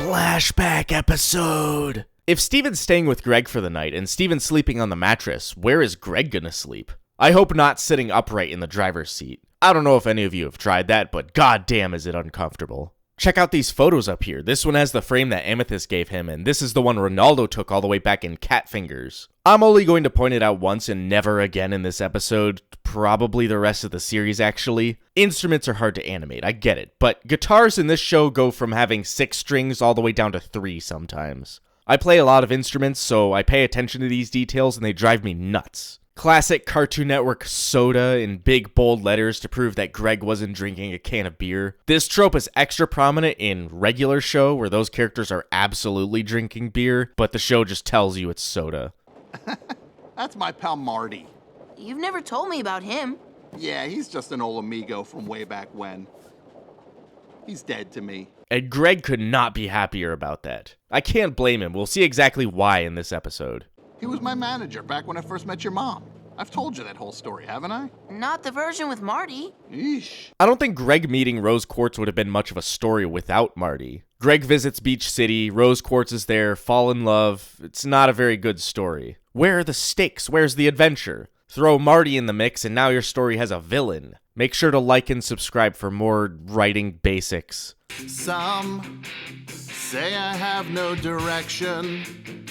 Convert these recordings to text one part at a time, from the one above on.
Flashback episode! If Steven's staying with Greg for the night and Steven's sleeping on the mattress, where is Greg gonna sleep? I hope not sitting upright in the driver's seat. I don't know if any of you have tried that, but goddamn is it uncomfortable. Check out these photos up here. This one has the frame that Amethyst gave him, and this is the one Ronaldo took all the way back in Cat Fingers. I'm only going to point it out once and never again in this episode, probably the rest of the series actually. Instruments are hard to animate, I get it, but guitars in this show go from having 6 strings all the way down to 3 sometimes. I play a lot of instruments, so I pay attention to these details and they drive me nuts. Classic Cartoon Network soda in big bold letters to prove that Greg wasn't drinking a can of beer. This trope is extra prominent in regular show where those characters are absolutely drinking beer, but the show just tells you it's soda. That's my pal Marty. You've never told me about him. Yeah, he's just an old amigo from way back when. He's dead to me. And Greg could not be happier about that. I can't blame him. We'll see exactly why in this episode. He was my manager back when I first met your mom. I've told you that whole story, haven't I? Not the version with Marty. Eesh. I don't think Greg meeting Rose Quartz would have been much of a story without Marty. Greg visits Beach City, Rose Quartz is there, fall in love. It's not a very good story. Where are the stakes? Where's the adventure? Throw Marty in the mix and now your story has a villain. Make sure to like and subscribe for more writing basics. Some say I have no direction,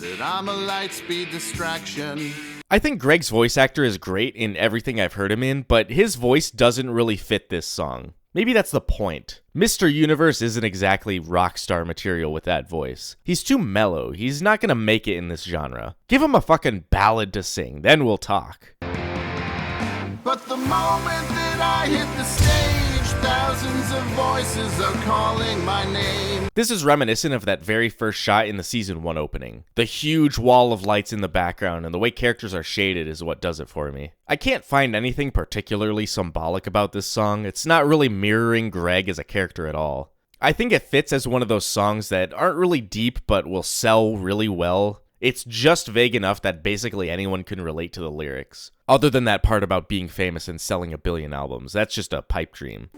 that I'm a light speed distraction. I think Greg's voice actor is great in everything I've heard him in, but his voice doesn't really fit this song. Maybe that's the point. Mr. Universe isn't exactly rock star material with that voice. He's too mellow. He's not gonna make it in this genre. Give him a fucking ballad to sing, then we'll talk. But the moment that I hit the stage, thousands of voices are calling my name. This is reminiscent of that very first shot in the season 1 opening. The huge wall of lights in the background and the way characters are shaded is what does it for me. I can't find anything particularly symbolic about this song. It's not really mirroring Greg as a character at all. I think it fits as one of those songs that aren't really deep but will sell really well. It's just vague enough that basically anyone can relate to the lyrics. Other than that part about being famous and selling 1 billion albums. That's just a pipe dream.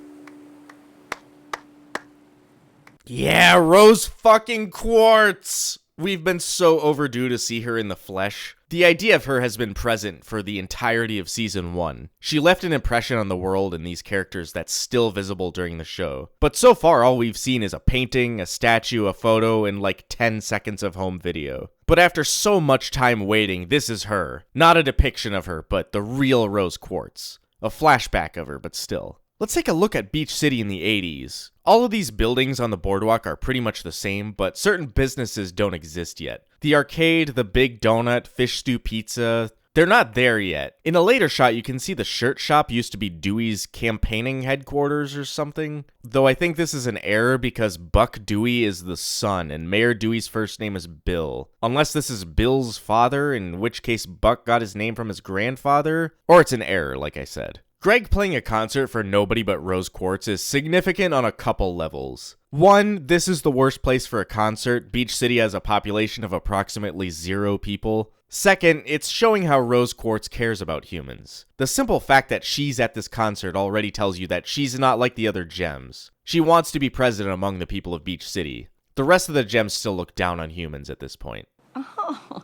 Yeah, Rose fucking Quartz! We've been so overdue to see her in the flesh. The idea of her has been present for the entirety of season 1. She left an impression on the world and these characters that's still visible during the show. But so far all we've seen is a painting, a statue, a photo, and like 10 seconds of home video. But after so much time waiting, this is her. Not a depiction of her, but the real Rose Quartz. A flashback of her, but still. Let's take a look at Beach City in the 80s. All of these buildings on the boardwalk are pretty much the same, but certain businesses don't exist yet. The arcade, the Big Donut, Fish Stew Pizza, they're not there yet. In a later shot, you can see the shirt shop used to be Dewey's campaigning headquarters or something. Though I think this is an error because Buck Dewey is the son, and Mayor Dewey's first name is Bill. Unless this is Bill's father, in which case Buck got his name from his grandfather, or it's an error, like I said. Greg playing a concert for nobody but Rose Quartz is significant on a couple levels. One, this is the worst place for a concert. Beach City has a population of approximately 0 people. Second, it's showing how Rose Quartz cares about humans. The simple fact that she's at this concert already tells you that she's not like the other gems. She wants to be present among the people of Beach City. The rest of the gems still look down on humans at this point. Oh,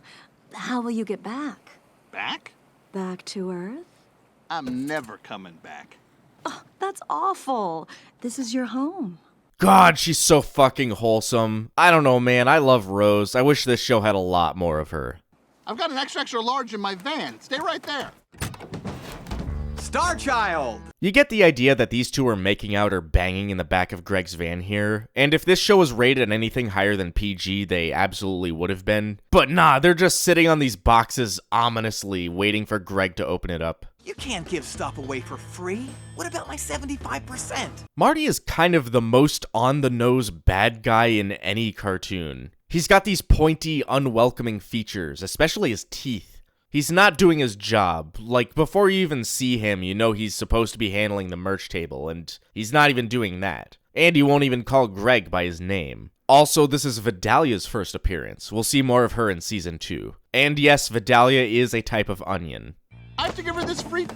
how will you get back? Back? Back to Earth? I'm never coming back. Oh, that's awful. This is your home. God, she's so fucking wholesome. I don't know, man. I love Rose. I wish this show had a lot more of her. I've got an extra large in my van. Stay right there. Star Child! You get the idea that these two are making out or banging in the back of Greg's van here, and if this show was rated anything higher than PG, they absolutely would have been. But nah, they're just sitting on these boxes ominously, waiting for Greg to open it up. You can't give stuff away for free. What about my 75%? Marty is kind of the most on-the-nose bad guy in any cartoon. He's got these pointy, unwelcoming features, especially his teeth. He's not doing his job. Like, before you even see him, you know he's supposed to be handling the merch table, and he's not even doing that. And he won't even call Greg by his name. Also, this is Vidalia's first appearance. We'll see more of her in Season 2. And yes, Vidalia is a type of onion. I have to give her this free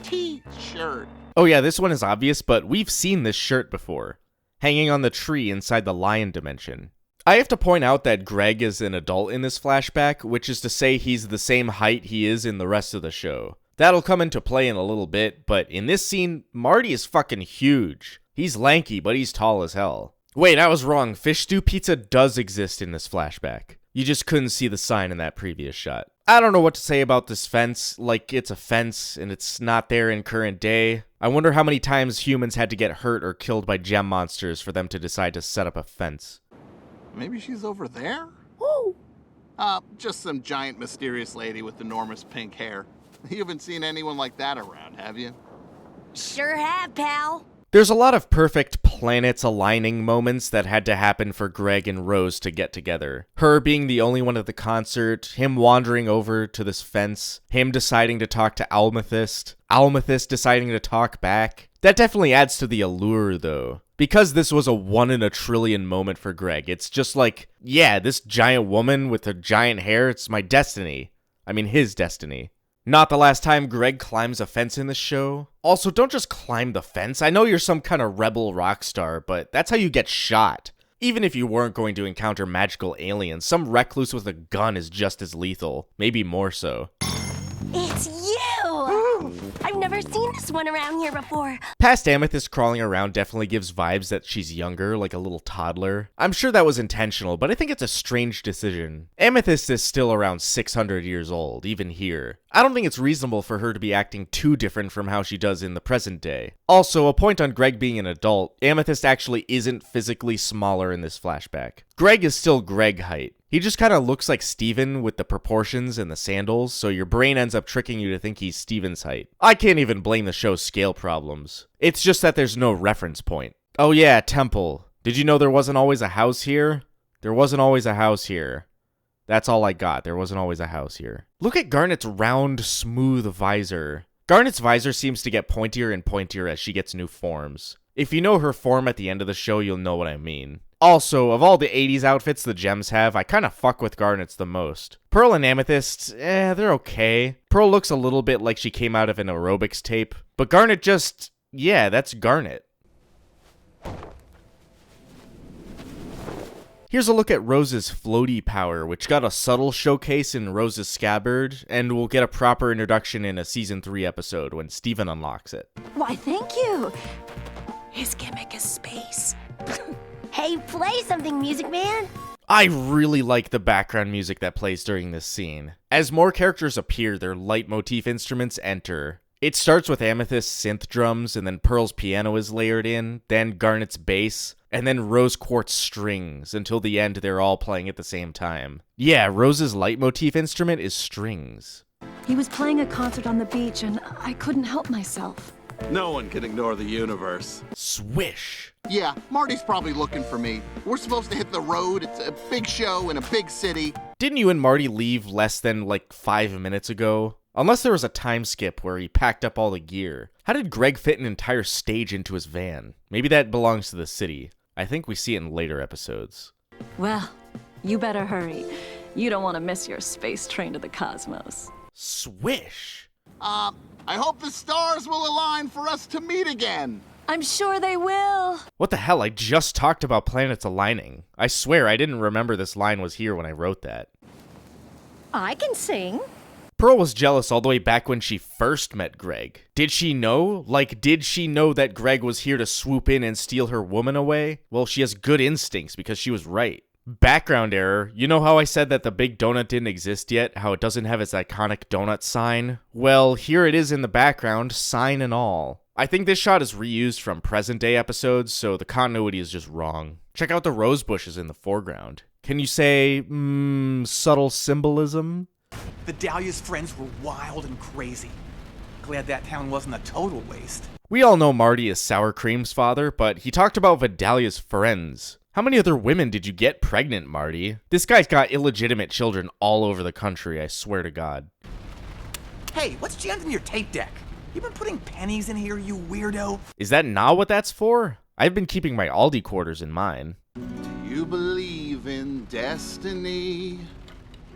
t-shirt. Oh yeah, this one is obvious, but we've seen this shirt before. hanging on the tree inside the lion dimension. I have to point out that Greg is an adult in this flashback, which is to say he's the same height he is in the rest of the show. That'll come into play in a little bit, but in this scene, Marty is fucking huge. He's lanky, but he's tall as hell. Wait, I was wrong. Fish stew pizza does exist in this flashback. You just couldn't see the sign in that previous shot. I don't know what to say about this fence, like it's a fence and it's not there in current day. I wonder how many times humans had to get hurt or killed by gem monsters for them to decide to set up a fence. Maybe she's over there? Who? Just some giant mysterious lady with enormous pink hair. You haven't seen anyone like that around, have you? Sure have, pal. There's a lot of perfect planets aligning moments that had to happen for Greg and Rose to get together. Her being the only one at the concert, him wandering over to this fence, him deciding to talk to Almethyst, Almethyst deciding to talk back. That definitely adds to the allure, though. Because this was a 1 in a trillion moment for Greg, it's just like, yeah, this giant woman with her giant hair, it's my destiny. I mean, his destiny. Not the last time Greg climbs a fence in the show. Also, don't just climb the fence. I know you're some kind of rebel rock star, but that's how you get shot. Even if you weren't going to encounter magical aliens, some recluse with a gun is just as lethal. Maybe more so. It's you! I've never seen this one around here before. Past Amethyst crawling around definitely gives vibes that she's younger, like a little toddler. I'm sure that was intentional, but I think it's a strange decision. Amethyst is still around 600 years old, even here. I don't think it's reasonable for her to be acting too different from how she does in the present day. Also, a point on Greg being an adult, Amethyst actually isn't physically smaller in this flashback. Greg is still Greg height. He just kind of looks like Steven with the proportions and the sandals, so your brain ends up tricking you to think he's Steven's height. I can't even blame the show's scale problems. It's just that there's no reference point. Oh yeah, temple. Did you know there wasn't always a house here? There wasn't always a house here. That's all I got. There wasn't always a house here. Look at Garnet's round, smooth visor. Garnet's visor seems to get pointier and pointier as she gets new forms. If you know her form at the end of the show, you'll know what I mean. Also, of all the 80s outfits the gems have, I kinda fuck with Garnet's the most. Pearl and Amethyst, they're okay. Pearl looks a little bit like she came out of an aerobics tape. But Garnet just, yeah, that's Garnet. Here's a look at Rose's floaty power, which got a subtle showcase in Rose's scabbard, and we'll get a proper introduction in a Season 3 episode when Steven unlocks it. Why, thank you. His gimmick is space. Hey, play something, Music Man. I really like the background music that plays during this scene. As more characters appear, their leitmotif instruments enter. It starts with Amethyst's synth drums, and then Pearl's piano is layered in, then Garnet's bass, and then Rose Quartz strings, until the end they're all playing at the same time. Yeah, Rose's leitmotif instrument is strings. He was playing a concert on the beach and I couldn't help myself. No one can ignore the universe. Swish. Yeah, Marty's probably looking for me. We're supposed to hit the road. It's a big show in a big city. Didn't you and Marty leave less than, 5 minutes ago? Unless there was a time skip where he packed up all the gear. How did Greg fit an entire stage into his van? Maybe that belongs to the city. I think we see it in later episodes. Well, you better hurry. You don't want to miss your space train to the cosmos. Swish. I hope the stars will align for us to meet again. I'm sure they will. What the hell? I just talked about planets aligning. I swear I didn't remember this line was here when I wrote that. I can sing. Pearl was jealous all the way back when she first met Greg. Did she know? Did she know that Greg was here to swoop in and steal her woman away? Well, she has good instincts because she was right. Background error. You know how I said that the big donut didn't exist yet? How it doesn't have its iconic donut sign? Well, here it is in the background, sign and all. I think this shot is reused from present day episodes, so the continuity is just wrong. Check out the rose bushes in the foreground. Can you say, subtle symbolism? Vidalia's friends were wild and crazy. Glad that town wasn't a total waste. We all know Marty is Sour Cream's father, but he talked about Vidalia's friends. How many other women did you get pregnant, Marty? This guy's got illegitimate children all over the country, I swear to God. Hey, what's jammed in your tape deck? You been putting pennies in here, you weirdo? Is that not what that's for? I've been keeping my Aldi quarters in mine. Do you believe in destiny?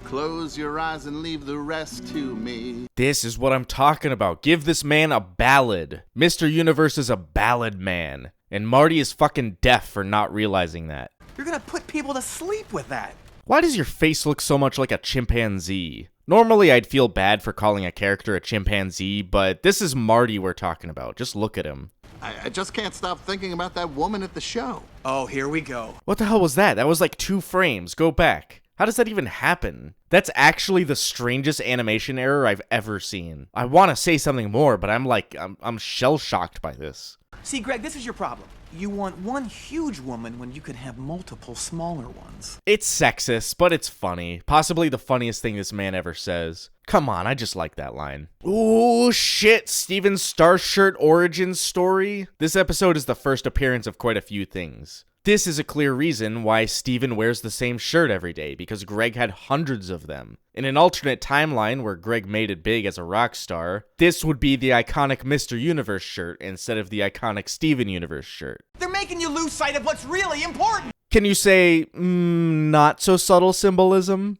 Close your eyes and leave the rest to me. This is what I'm talking about. Give this man a ballad. Mr. Universe is a ballad man. And Marty is fucking deaf for not realizing that. You're gonna put people to sleep with that. Why does your face look so much like a chimpanzee? Normally I'd feel bad for calling a character a chimpanzee, but this is Marty we're talking about. Just look at him. I just can't stop thinking about that woman at the show. Oh, here we go. What the hell was that? That was like 2 frames. Go back. How does that even happen? That's actually the strangest animation error I've ever seen. I want to say something more, but I'm shell-shocked by this. See, Greg, this is your problem. You want one huge woman when you could have multiple smaller ones. It's sexist, but it's funny. Possibly the funniest thing this man ever says. Come on, I just like that line. Ooh, shit, Steven's Starshirt origin story? This episode is the first appearance of quite a few things. This is a clear reason why Steven wears the same shirt every day, because Greg had hundreds of them. In an alternate timeline where Greg made it big as a rock star, this would be the iconic Mr. Universe shirt instead of the iconic Steven Universe shirt. They're making you lose sight of what's really important. Can you say, not so subtle symbolism?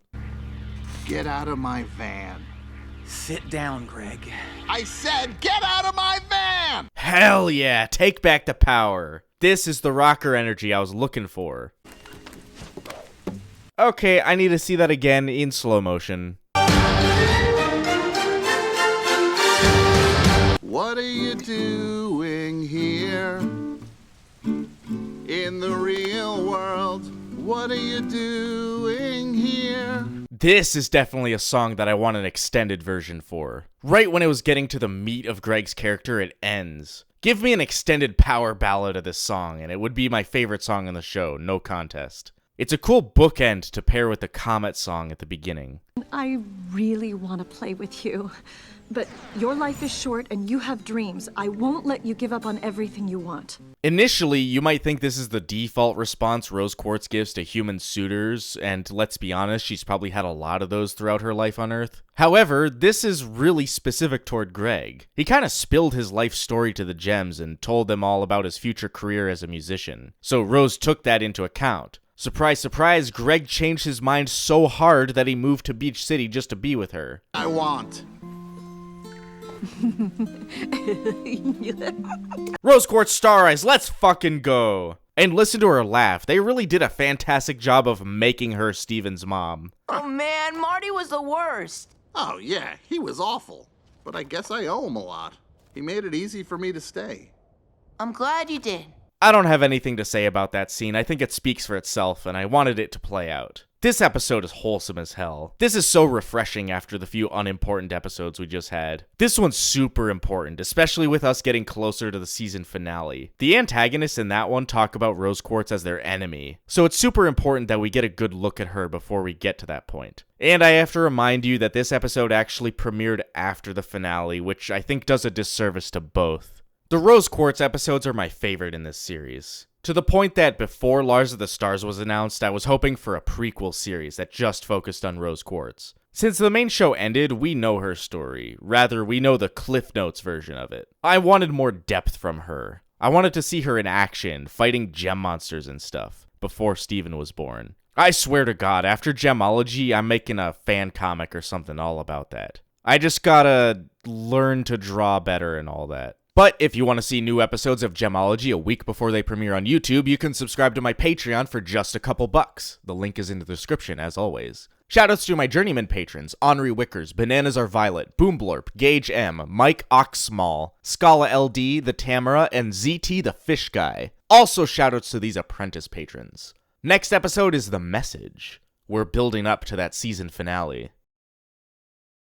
Get out of my van. Sit down, Greg. I said, get out of my van! Hell yeah, take back the power. This is the rocker energy I was looking for. Okay, I need to see that again in slow motion. What are you doing here? In the real world, what are you doing here? This is definitely a song that I want an extended version for. Right when it was getting to the meat of Greg's character, it ends. Give me an extended power ballad of this song, and it would be my favorite song on the show, no contest. It's a cool bookend to pair with the Comet song at the beginning. I really want to play with you, but your life is short and you have dreams. I won't let you give up on everything you want. Initially, you might think this is the default response Rose Quartz gives to human suitors, and let's be honest, she's probably had a lot of those throughout her life on Earth. However, this is really specific toward Greg. He kind of spilled his life story to the Gems and told them all about his future career as a musician, so Rose took that into account. Surprise, surprise, Greg changed his mind so hard that he moved to Beach City just to be with her. I want. Rose Quartz Star Eyes, let's fucking go! And listen to her laugh. They really did a fantastic job of making her Steven's mom. Oh man, Marty was the worst. Oh yeah, he was awful. But I guess I owe him a lot. He made it easy for me to stay. I'm glad you did. I don't have anything to say about that scene. I think it speaks for itself, and I wanted it to play out. This episode is wholesome as hell. This is so refreshing after the few unimportant episodes we just had. This one's super important, especially with us getting closer to the season finale. The antagonists in that one talk about Rose Quartz as their enemy, so it's super important that we get a good look at her before we get to that point. And I have to remind you that this episode actually premiered after the finale, which I think does a disservice to both. The Rose Quartz episodes are my favorite in this series. To the point that before Lars of the Stars was announced, I was hoping for a prequel series that just focused on Rose Quartz. Since the main show ended, we know her story. Rather, we know the Cliff Notes version of it. I wanted more depth from her. I wanted to see her in action, fighting gem monsters and stuff, before Steven was born. I swear to God, after Gemology, I'm making a fan comic or something all about that. I just gotta learn to draw better and all that. But if you want to see new episodes of Gemology a week before they premiere on YouTube, you can subscribe to my Patreon for just a couple bucks. The link is in the description, as always. Shoutouts to my Journeyman patrons, Henri Wickers, Bananas Are Violet, Boomblorp, Gage M, Mike Oxsmall, Scala LD, The Tamara, and ZT the Fish Guy. Also shoutouts to these apprentice patrons. Next episode is The Message. We're building up to that season finale.